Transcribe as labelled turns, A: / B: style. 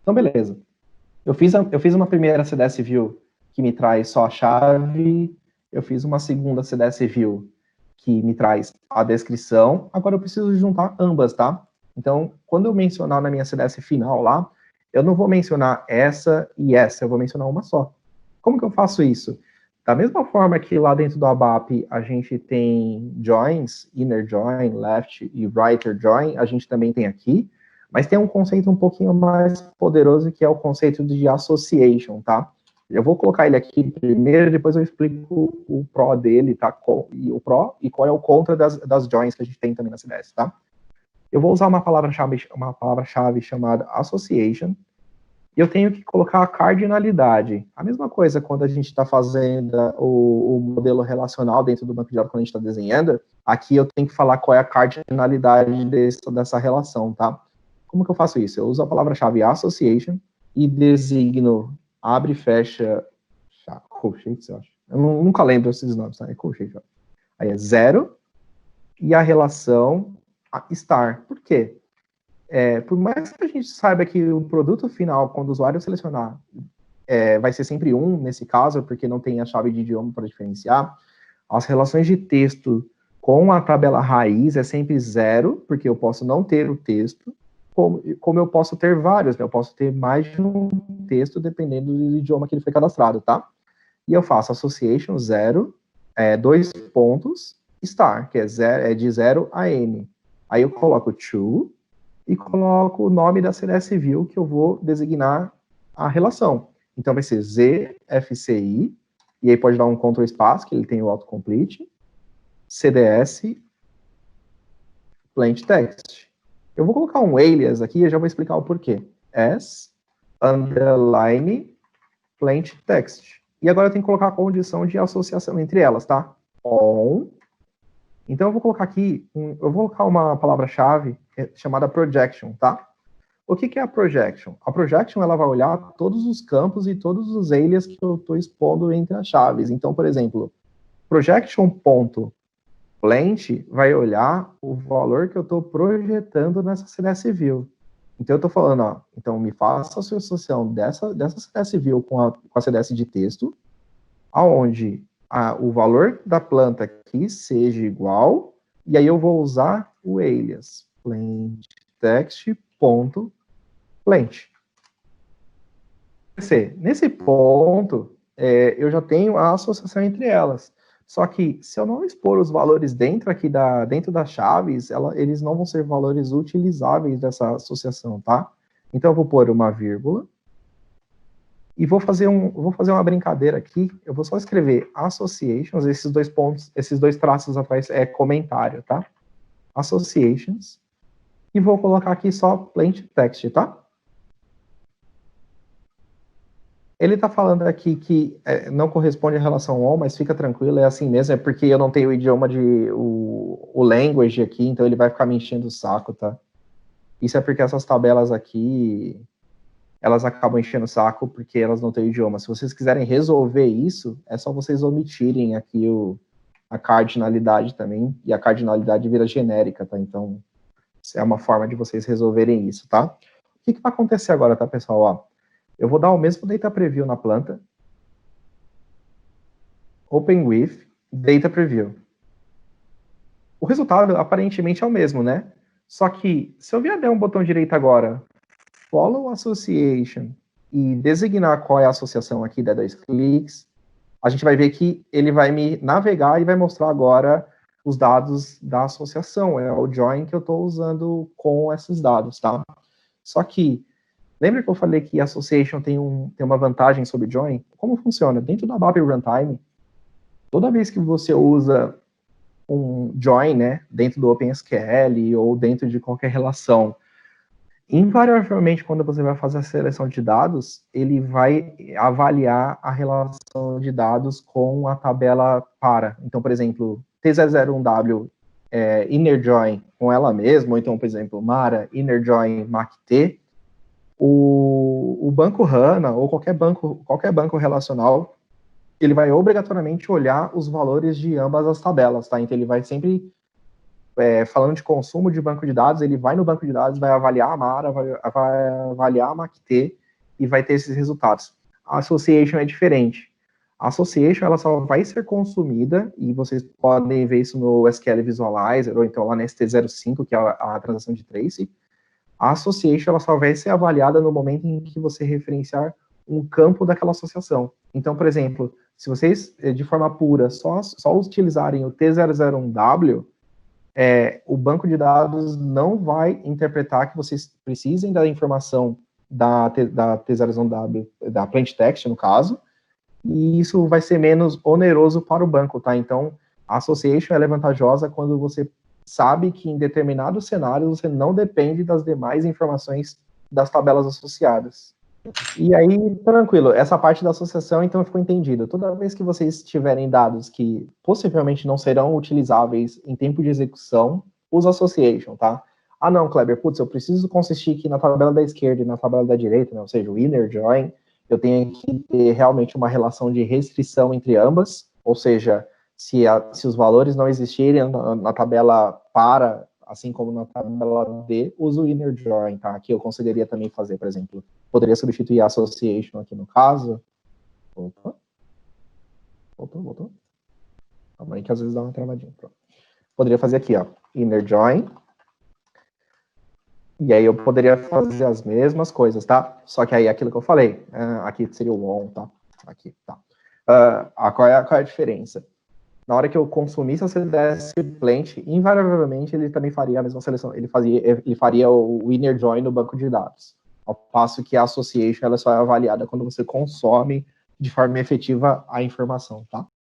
A: Então, beleza. Eu fiz uma primeira CDS View que me traz só a chave, eu fiz uma segunda CDS View que me traz a descrição, agora eu preciso juntar ambas, tá? Então, quando eu mencionar na minha CDS final lá, eu não vou mencionar essa e essa, eu vou mencionar uma só. Como que eu faço isso? Da mesma forma que lá dentro do ABAP a gente tem joins, inner join, left e right join, a gente também tem aqui, mas tem um conceito um pouquinho mais poderoso que é o conceito de association, tá? Eu vou colocar ele aqui primeiro, depois eu explico o pró dele, tá? E o pró e qual é o contra das joins que a gente tem também na CDS, tá? Eu vou usar uma palavra-chave chamada association, e eu tenho que colocar a cardinalidade. A mesma coisa quando a gente está fazendo o modelo relacional dentro do banco de dados, quando a gente está desenhando, aqui eu tenho que falar qual é a cardinalidade dessa relação, tá? Como que eu faço isso? Eu uso a palavra-chave association e designo abre e fecha colchete, eu acho. Eu nunca lembro esses nomes, tá? É colchete. Aí é 0 e a relação star. Por quê? Por mais que a gente saiba que o produto final, quando o usuário selecionar, vai ser sempre 1, nesse caso, porque não tem a chave de idioma para diferenciar, as relações de texto com a tabela raiz é sempre 0, porque eu posso não ter o texto, como eu posso ter vários, né? Eu posso ter mais de um texto, dependendo do idioma que ele foi cadastrado, tá? E eu faço association 0, 2 pontos, star, que é de 0 a n. Aí eu coloco to, e coloco o nome da CDS View que eu vou designar a relação. Então vai ser ZFCI, e aí pode dar um Ctrl Espaço, que ele tem o autocomplete, CDS Plant Text. Eu vou colocar um alias aqui e eu já vou explicar o porquê. S underline Plant Text. E agora eu tenho que colocar a condição de associação entre elas, tá? On. Então eu vou colocar aqui, eu vou colocar uma palavra-chave chamada projection, tá? O que é a projection? A projection, ela vai olhar todos os campos e todos os alias que eu estou expondo entre as chaves. Então, por exemplo, projection.plant vai olhar o valor que eu estou projetando nessa CDS View. Então, eu estou falando, ó, então me faça a associação dessa CDS View com a CDS de texto, aonde o valor da planta aqui seja igual, e aí eu vou usar o alias, plant text.plant. Nesse ponto, eu já tenho a associação entre elas. Só que, se eu não expor os valores dentro das chaves, eles não vão ser valores utilizáveis dessa associação, tá? Então, eu vou pôr uma vírgula, e vou fazer uma brincadeira aqui, eu vou só escrever associations, esses dois pontos, esses dois traços atrás é comentário, tá? Associations, e vou colocar aqui só plant text, tá? Ele tá falando aqui que não corresponde à relação on, mas fica tranquilo, é assim mesmo, é porque eu não tenho o idioma o language aqui, então ele vai ficar me enchendo o saco, tá? Isso é porque essas tabelas aqui, elas acabam enchendo o saco porque elas não têm idioma. Se vocês quiserem resolver isso, é só vocês omitirem aqui a cardinalidade também, e a cardinalidade vira genérica, tá? Então, é uma forma de vocês resolverem isso, tá? O que vai acontecer agora, tá, pessoal? Ó, eu vou dar o mesmo data preview na planta, open with data preview. O resultado, aparentemente, é o mesmo, né? Só que, se eu vier dar um botão direito agora, follow association, e designar qual é a associação aqui, der 2 cliques, a gente vai ver que ele vai me navegar e vai mostrar agora os dados da associação. É o join que eu estou usando com esses dados, tá? Só que, lembra que eu falei que association tem uma vantagem sobre join? Como funciona? Dentro da ABAP Runtime, toda vez que você usa um join, né, dentro do OpenSQL ou dentro de qualquer relação, invariavelmente, quando você vai fazer a seleção de dados, ele vai avaliar a relação de dados com a tabela para. Então, por exemplo, T001W inner join com ela mesma, ou então, por exemplo, Mara inner join MAC-T, o banco HANA ou qualquer banco relacional, ele vai obrigatoriamente olhar os valores de ambas as tabelas, tá? Então, ele vai sempre falando de consumo de banco de dados, ele vai no banco de dados, vai avaliar a MARA, vai avaliar a MACT e vai ter esses resultados. A association é diferente. A association, ela só vai ser consumida, e vocês podem ver isso no SQL Visualizer, ou então lá na ST05, que é a transação de trace. A association, ela só vai ser avaliada no momento em que você referenciar um campo daquela associação. Então, por exemplo, se vocês, de forma pura, só utilizarem o T001W, o banco de dados não vai interpretar que vocês precisem da informação da T01W, da plain text, no caso, e isso vai ser menos oneroso para o banco, tá? Então, a association é vantajosa quando você sabe que em determinados cenários você não depende das demais informações das tabelas associadas. E aí, tranquilo, essa parte da associação, então, ficou entendida. Toda vez que vocês tiverem dados que possivelmente não serão utilizáveis em tempo de execução, use association, tá? Ah, não, Kleber, putz, eu preciso consistir aqui na tabela da esquerda e na tabela da direita, né? Ou seja, o inner join, eu tenho que ter realmente uma relação de restrição entre ambas, ou seja, se os valores não existirem na tabela para, assim como na tabela D, uso o inner join, tá? Que eu conseguiria também fazer, por exemplo. Poderia substituir a association aqui no caso. Opa. Voltou. Calma aí que às vezes dá uma travadinha. Pronto. Poderia fazer aqui, ó, inner join. E aí eu poderia fazer as mesmas coisas, tá? Só que aí aquilo que eu falei, aqui seria o on, tá? Aqui, tá. Qual é a diferença? Na hora que eu consumisse a CDS plant, invariavelmente ele também faria a mesma seleção, ele faria o inner join no banco de dados. Ao passo que a association ela só é avaliada quando você consome de forma efetiva a informação, tá?